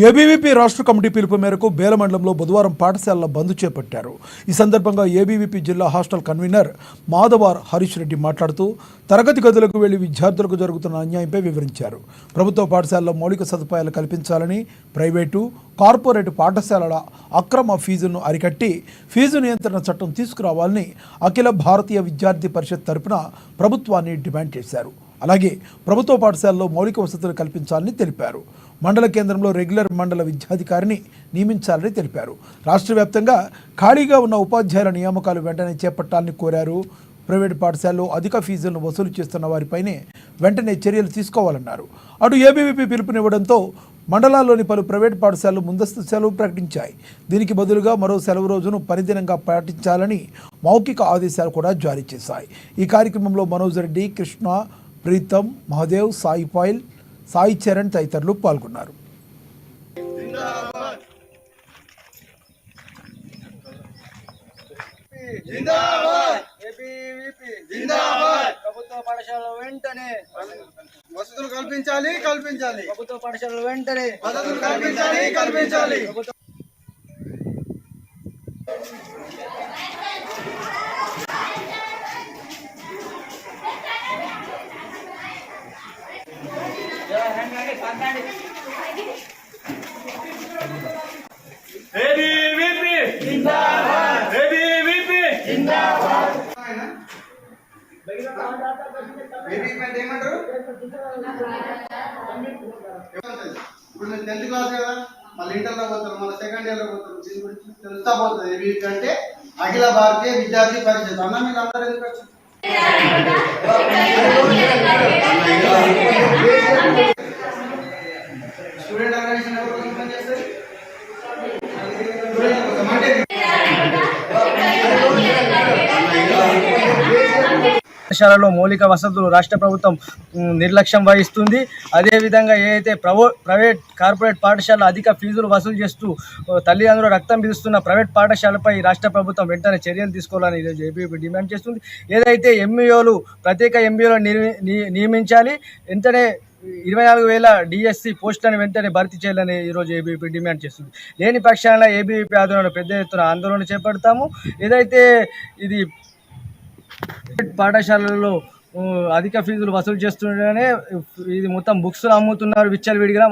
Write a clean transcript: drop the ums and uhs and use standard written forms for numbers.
ABVP రాష్ట్ర committee పిలుపు మేరకు బేల మండలంలో బుధవారం పాఠశాలల బంద్ చేపట్టారు. ఈ సందర్భంగా ఏబీవీపీ జిల్లా హాస్టల్ కన్వీనర్ మాధవార్ హరీష్ రెడ్డి మాట్లాడుతూ తరగతి గదులకు వెళ్లి విద్యార్థులకు జరుగుతున్న అన్యాయంపై వివరించారు. ప్రభుత్వ పాఠశాలలో మౌలిక సదుపాయాలు కల్పించాలని, ప్రైవేటు, కార్పొరేట్ పాఠశాలల అక్రమ ఫీజులను అరికట్టి ఫీజు నియంత్రణ చట్టం తీసుకురావాలని అఖిల భారతీయ విద్యార్థి పరిషత్ తరపున ప్రభుత్వాన్ని డిమాండ్ చేశారు. అలాగే ప్రభుత్వ పాఠశాలలో మౌలిక వసతులు కల్పించాలని తెలిపారు. మండల కేంద్రంలో రెగ్యులర్ మండల విద్యాధికారిని నియమించాలని తెలిపారు. రాష్ట్ర వ్యాప్తంగా ఖాళీగా ఉన్న ఉపాధ్యాయుల నియామకాలు వెంటనే చేపట్టాలని కోరారు. ప్రైవేటు పాఠశాలలో అధిక ఫీజులను వసూలు చేస్తున్న వారిపైనే వెంటనే చర్యలు తీసుకోవాలన్నారు. అటు ఏబీవీపీ పిలుపునివ్వడంతో మండలాల్లోని పలు ప్రైవేటు పాఠశాలలు ముందస్తు సెలవు ప్రకటించాయి. దీనికి బదులుగా మరో సెలవు రోజును పనిదినంగా పాటించాలని మౌఖిక ఆదేశాలు కూడా జారీ చేశాయి. ఈ కార్యక్రమంలో మనోజ్ రెడ్డి, కృష్ణ, ప్రీతం, మహదేవ్, సాయి పాయిల్, సాయి చరణ్ తదితరులు పాల్గొన్నారు. ప్రభుత్వ పాఠశాల వెంటనే వసతులు కల్పించాలి కల్పించాలి ప్రభుత్వ పాఠశాల వెంటనే వసతులు కల్పించాలి కల్పించాలి ఏమంటారు? ఇప్పుడు నేను 10th క్లాస్ కదా, మళ్ళీ ఇంటర్లో పోతారు, మళ్ళీ సెకండ్ ఇయర్లో పోతారు. దీని గురించి తెలుస్తా పోతుంది. ఏబీవీపీ అఖిల భారతీయ విద్యార్థి పరిషత్. అన్న మీరు అందరూ ఎందుకు వచ్చారు? స్టూడెంట్ ఆర్గనైజేషన్ ఎవరి కోసం పనిచేస్తారు? స్టూడెంట్ కోసం. అంటే పాఠశాలలో మౌలిక వసతులు రాష్ట్ర ప్రభుత్వం నిర్లక్ష్యం వహిస్తుంది. అదేవిధంగా ఏదైతే ప్రైవేట్, కార్పొరేట్ పాఠశాల అధిక ఫీజులు వసూలు చేస్తూ తల్లిదండ్రులు రక్తం పీలుస్తున్న ప్రైవేట్ పాఠశాలపై రాష్ట్ర ప్రభుత్వం వెంటనే చర్యలు తీసుకోవాలని ఈరోజు ఏబీవీపీ డిమాండ్ చేస్తుంది. ఏదైతే ఎంఈఓలు, ప్రత్యేక ఎంఈఓలు నియమించాలి, వెంటనే 24,000 డిఎస్సి పోస్టులను వెంటనే భర్తీ చేయాలని ఈరోజు ఏబీవీపీ డిమాండ్ చేస్తుంది. లేని పక్షాన ఏబీవీపీ ఆధ్వర్యంలో పెద్ద ఎత్తున ఆందోళన చేపడతాము. ఏదైతే ఇది పాఠశాలల్లో అధిక ఫీజులు వసూలు చేస్తుండగానే ఇది మొత్తం బుక్స్ అమ్ముతున్నారు విచ్చలవిడిగా.